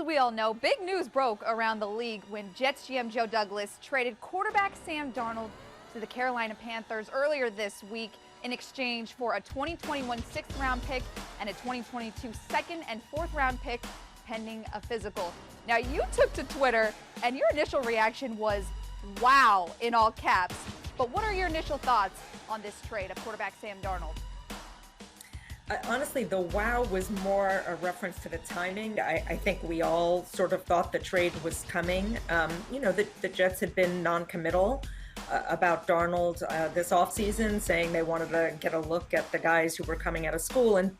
we all know, big news broke around the league when Jets GM Joe Douglas traded quarterback Sam Darnold to the Carolina Panthers earlier this week in exchange for a 2021 sixth-round pick and a 2022 second and fourth-round pick pending a physical. Now, you took to Twitter, and your initial reaction was, wow, in all caps. But what are your initial thoughts on this trade of quarterback Sam Darnold? Honestly, the wow was more a reference to the timing. I think we all sort of thought the trade was coming. The Jets had been non-committal about Darnold this offseason, saying they wanted to get a look at the guys who were coming out of school. And,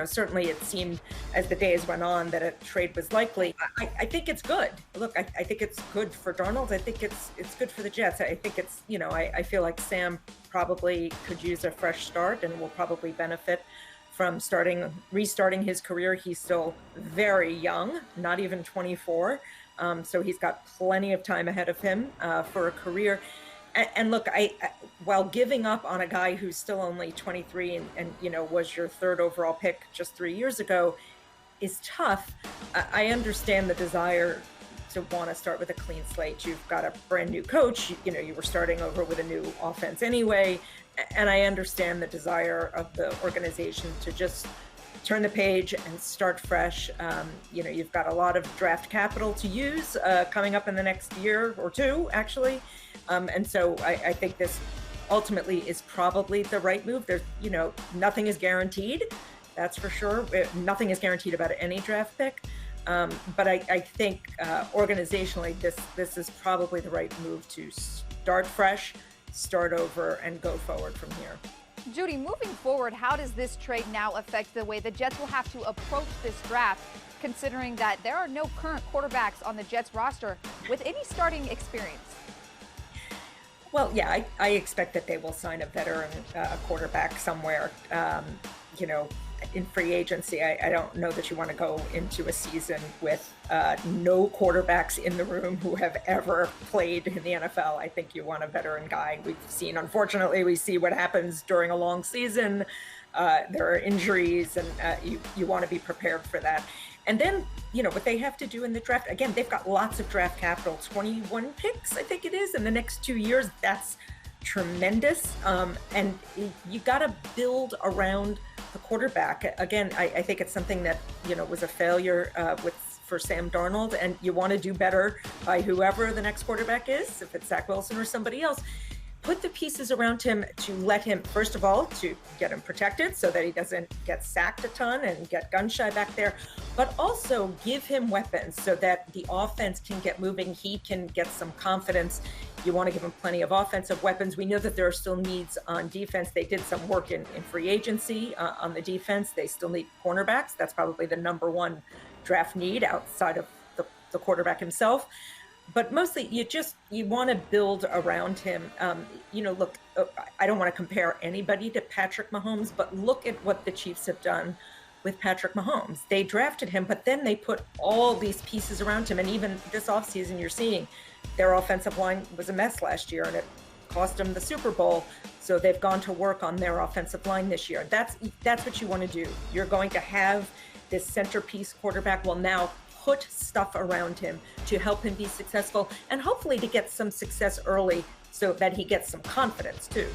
certainly it seemed as the days went on that a trade was likely. I think it's good. Look, I think it's good for Darnold. I think it's good for the Jets. I think it's, I feel like Sam probably could use a fresh start and will probably benefit from restarting his career. He's still very young, not even 24. So he's got plenty of time ahead of him for a career. And look, while giving up on a guy who's still only 23 and was your third overall pick just 3 years ago is tough. I understand the desire to want to start with a clean slate. You've got a brand new coach. You were starting over with a new offense anyway. And I understand the desire of the organization to just turn the page and start fresh. You've got a lot of draft capital to use coming up in the next year or two, actually. And so I think this ultimately is probably the right move. There's, nothing is guaranteed. That's for sure. Nothing is guaranteed about any draft pick. But I think organizationally, this is probably the right move to start fresh, start over, and go forward from here. Judy, moving forward, how does this trade now affect the way the Jets will have to approach this draft, considering that there are no current quarterbacks on the Jets roster with any starting experience? Well, yeah, I expect that they will sign a veteran quarterback somewhere, in free agency. I don't know that you want to go into a season with no quarterbacks in the room who have ever played in the NFL. I think you want a veteran guy. Unfortunately, we see what happens during a long season. There are injuries, and you want to be prepared for that. And then, what they have to do in the draft, again, they've got lots of draft capital, 21 picks, I think it is, in the next 2 years. That's tremendous. And you got to build around the quarterback. Again, I think it's something that, was a failure for Sam Darnold, and you want to do better by whoever the next quarterback is, if it's Zach Wilson or somebody else. Put the pieces around him to let him, first of all, to get him protected so that he doesn't get sacked a ton and get gun shy back there, but also give him weapons so that the offense can get moving. He can get some confidence. You want to give him plenty of offensive weapons. We know that there are still needs on defense. They did some work in free agency on the defense. They still need cornerbacks. That's probably the number one draft need outside of the quarterback himself. But mostly, you want to build around him. Look, I don't want to compare anybody to Patrick Mahomes, but look at what the Chiefs have done with Patrick Mahomes. They drafted him, but then they put all these pieces around him. And even this offseason, you're seeing their offensive line was a mess last year, and it cost them the Super Bowl. So they've gone to work on their offensive line this year. That's what you want to do. You're going to have this centerpiece quarterback. Well, now put stuff around him to help him be successful and hopefully to get some success early so that he gets some confidence too.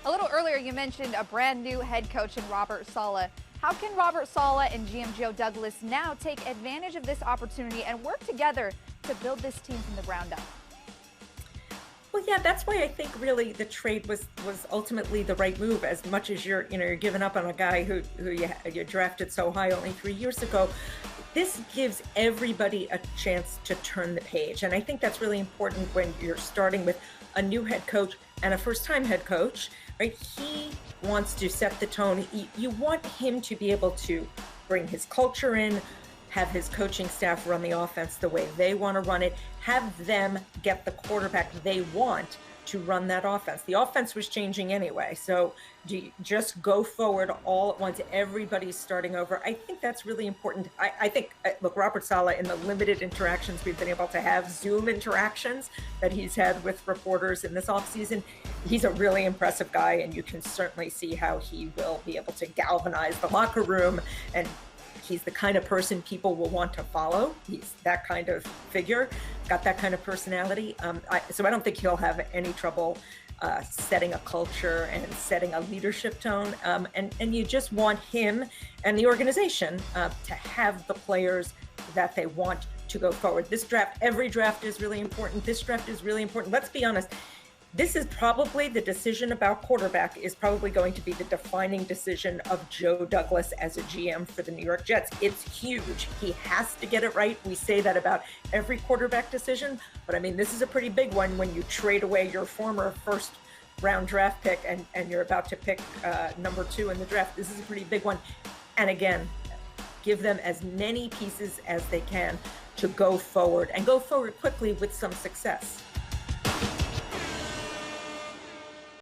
A little earlier, you mentioned a brand new head coach in Robert Saleh. How can Robert Saleh and GM Joe Douglas now take advantage of this opportunity and work together to build this team from the ground up? Well, yeah, that's why I think really the trade was ultimately the right move. As much as you're giving up on a guy who you drafted so high only 3 years ago, this gives everybody a chance to turn the page. And I think that's really important when you're starting with a new head coach and a first-time head coach, right? He wants to set the tone. You want him to be able to bring his culture in, have his coaching staff run the offense the way they want to run it, have them get the quarterback they want to run that offense. The offense was changing anyway, so do you just go forward all at once? Everybody's starting over. I think that's really important. I think, look, Robert Saleh, in the limited interactions we've been able to have, Zoom interactions that he's had with reporters in this offseason, he's a really impressive guy, and you can certainly see how he will be able to galvanize the locker room and He's the kind of person people will want to follow. He's that kind of figure, got that kind of personality. So I don't think he'll have any trouble setting a culture and setting a leadership tone. And you just want him and the organization to have the players that they want to go forward. This draft, every draft is really important. This draft is really important. Let's be honest. This is probably the decision about quarterback is probably going to be the defining decision of Joe Douglas as a GM for the New York Jets. It's huge. He has to get it right. We say that about every quarterback decision, but I mean, this is a pretty big one when you trade away your former first round draft pick and you're about to pick number 2 in the draft. This is a pretty big one. And again, give them as many pieces as they can to go forward and go forward quickly with some success.